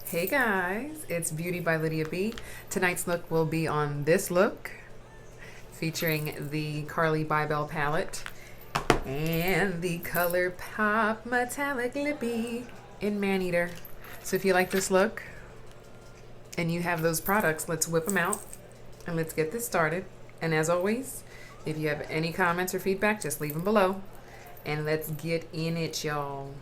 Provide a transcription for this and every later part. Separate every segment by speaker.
Speaker 1: Hey guys, it's Beauty by Lydia B. Tonight's look will be on this look, featuring the Carli Bybel palette and the Colourpop metallic Lippie in Maneater. So if you like this look and you have those products, let's whip them out and let's get this started. And as always, if you have any comments or feedback, just leave them below. And let's get in it, y'all.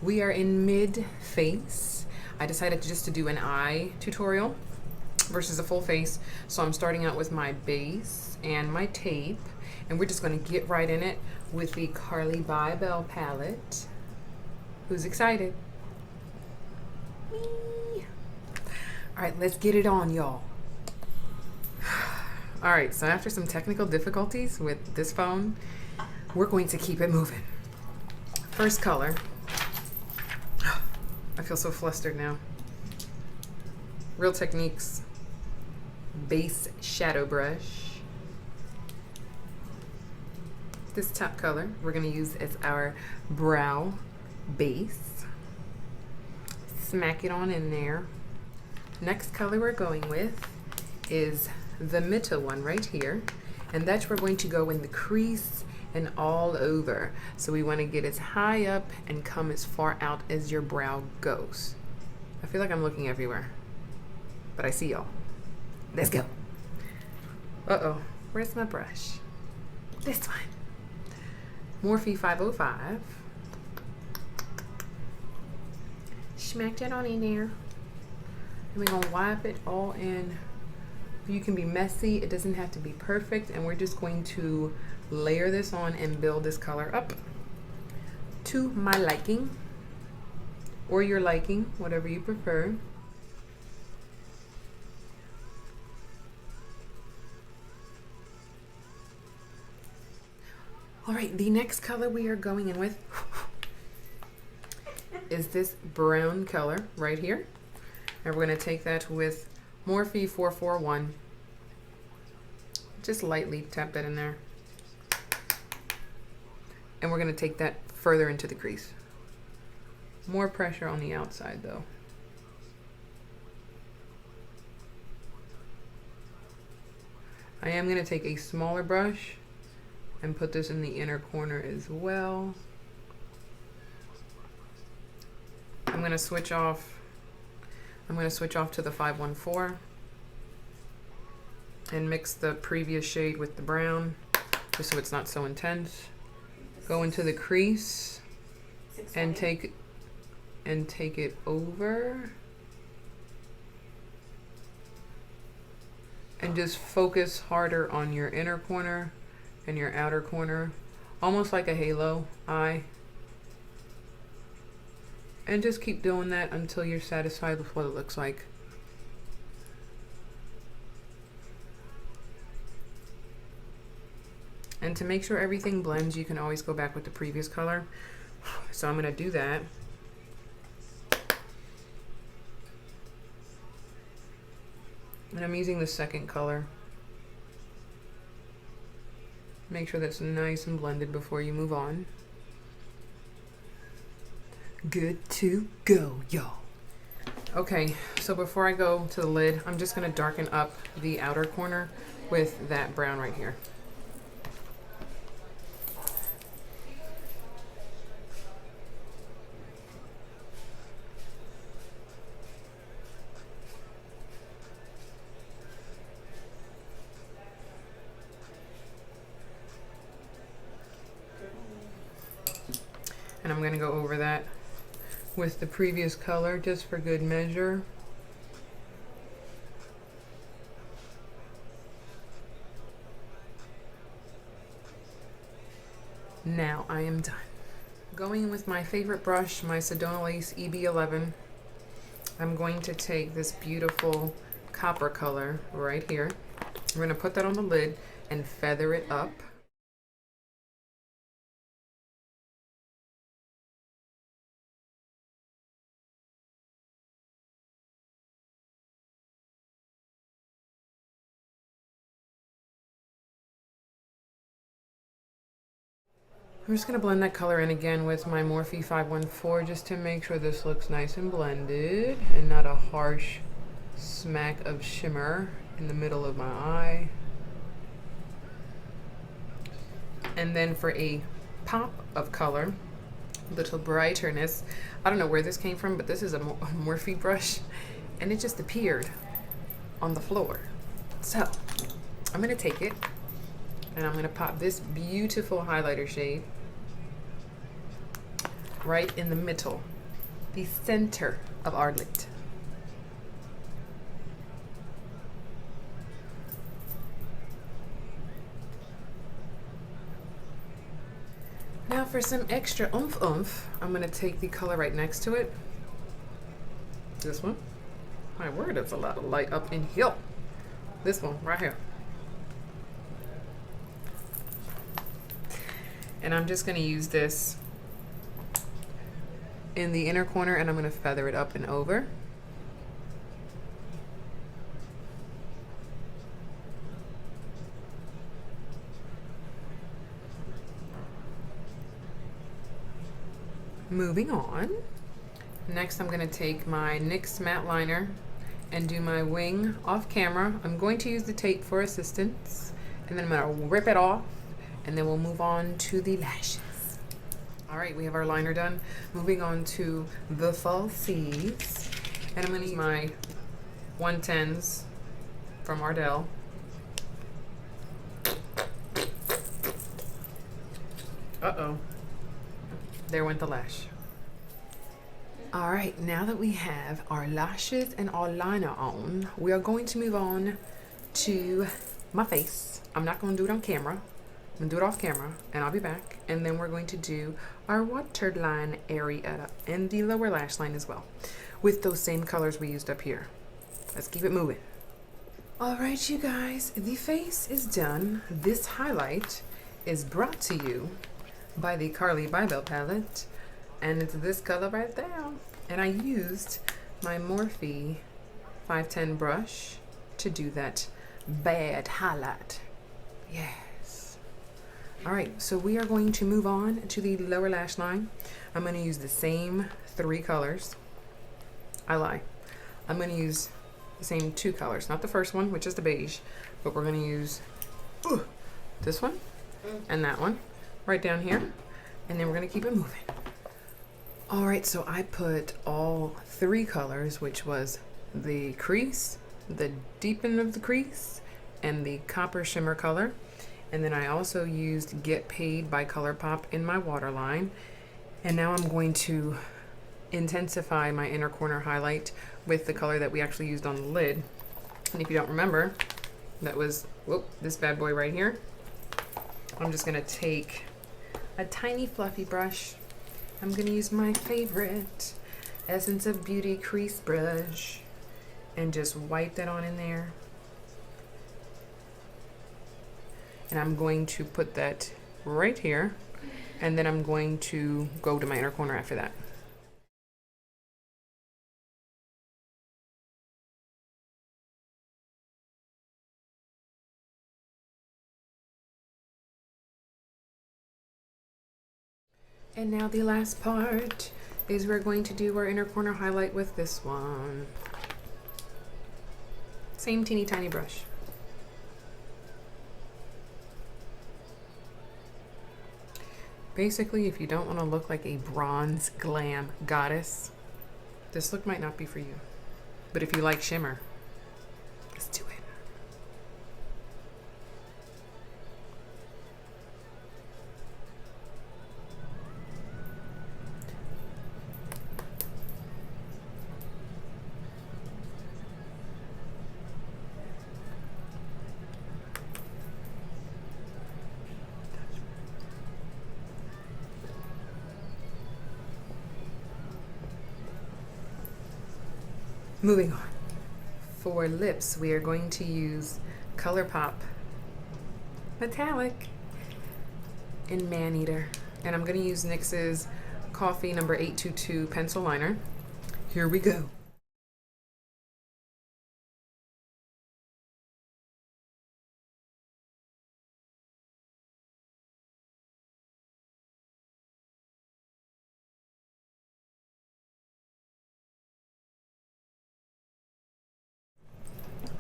Speaker 1: We are in mid-face. I decided just to do an eye tutorial versus a full face. So I'm starting out with my base and my tape, and we're just gonna get right in it with the Carli Bybel palette. Who's excited? Me. All right, let's get it on, y'all. All right, so after some technical difficulties with this phone, we're going to keep it moving. First color. I feel so flustered now. Real Techniques base shadow brush. This top color we're going to use as our brow base. Smack it on in there. Next color we're going with is the middle one right here, and that's where we're going to go in the crease and all over. So we want to get as high up and come as far out as your brow goes. I feel like I'm looking everywhere, but I see y'all. Let's go. Uh-oh, where's my brush? This one. Morphe 505. Smack that on in there. And we're gonna wipe it all in. You can be messy, it doesn't have to be perfect, and we're just going to layer this on and build this color up to my liking, or your liking, whatever you prefer. All right, the next color we are going in with is this brown color right here, and we're going to take that with Morphe 441. Just lightly tap that in there. And we're going to take that further into the crease. More pressure on the outside though. I am going to take a smaller brush and put this in the inner corner as well. I'm going to switch off to the 514 and mix the previous shade with the brown just so it's not so intense. Go into the crease and take it over and just focus harder on your inner corner and your outer corner, almost like a halo eye, and just keep doing that until you're satisfied with what it looks like. And to make sure everything blends, you can always go back with the previous color. So I'm going to do that. And I'm using the second color. Make sure that's nice and blended before you move on. Good to go, y'all. Okay, so before I go to the lid, I'm just going to darken up the outer corner with that brown right here. And I'm going to go over that with the previous color just for good measure. Now I am done. Going with my favorite brush, my Sedona Lace EB11, I'm going to take this beautiful copper color right here. I'm going to put that on the lid and feather it up. I'm just going to blend that color in again with my Morphe 514 just to make sure this looks nice and blended and not a harsh smack of shimmer in the middle of my eye. And then for a pop of color, little brighterness, I don't know where this came from, but this is a Morphe brush and it just appeared on the floor. So I'm going to take it and I'm going to pop this beautiful highlighter shade right in the middle, the center of our lid. Now for some extra oomph, I'm going to take the color right next to it. This one. My word, it's a lot of light up in here. This one right here. And I'm just going to use this in the inner corner and I'm going to feather it up and over. Moving on. Next I'm going to take my NYX matte liner and do my wing off camera. I'm going to use the tape for assistance and then I'm going to rip it off and then we'll move on to the lashes. All right, we have our liner done. Moving on to the Falsies. And I'm going to use my 110s from Ardell. Uh-oh. There went the lash. All right, now that we have our lashes and our liner on, we are going to move on to my face. I'm not going to do it on camera. I'm going to do it off camera, and I'll be back. And then we're going to do our waterline area and the lower lash line as well, with those same colors we used up here. Let's keep it moving. All right, you guys, the face is done. This highlight is brought to you by the Carli Bybel Palette. And it's this color right there. And I used my Morphe 510 brush to do that bad highlight. Yes. All right, so we are going to move on to the lower lash line. I'm going to use the same 3 colors. I lie. I'm going to use the same 2 colors. Not the first one, which is the beige, but we're going to use this one and that one right down here. And then we're going to keep it moving. All right, so I put all 3 colors, which was the crease, the deepen of the crease, and the copper shimmer color. And then I also used Get Paid by Colourpop in my waterline. And now I'm going to intensify my inner corner highlight with the color that we actually used on the lid. And if you don't remember, that was, whoop, this bad boy right here. I'm just gonna take a tiny fluffy brush. I'm gonna use my favorite Essence of Beauty crease brush and just wipe that on in there. And I'm going to put that right here, and then I'm going to go to my inner corner after that. And now the last part is we're going to do our inner corner highlight with this one. Same teeny tiny brush. Basically, if you don't want to look like a bronze glam goddess, this look might not be for you. But if you like shimmer, let's do it. Moving on. For lips, we are going to use Colourpop Metallic in Maneater. And I'm going to use NYX's Coffee number 822 pencil liner. Here we go.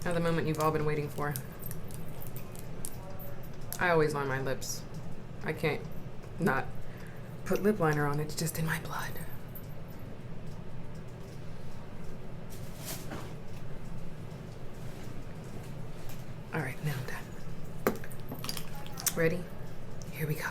Speaker 1: Now the moment you've all been waiting for. I always line my lips. I can't not put lip liner on. It's just in my blood. All right, now I'm done. Ready? Here we go.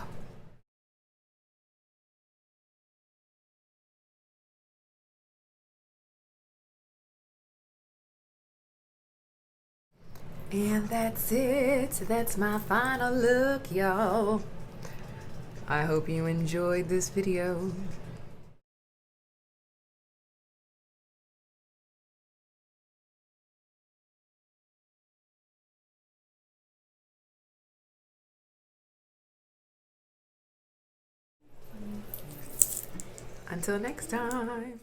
Speaker 1: And that's it. That's my final look, y'all. I hope you enjoyed this video. Until next time.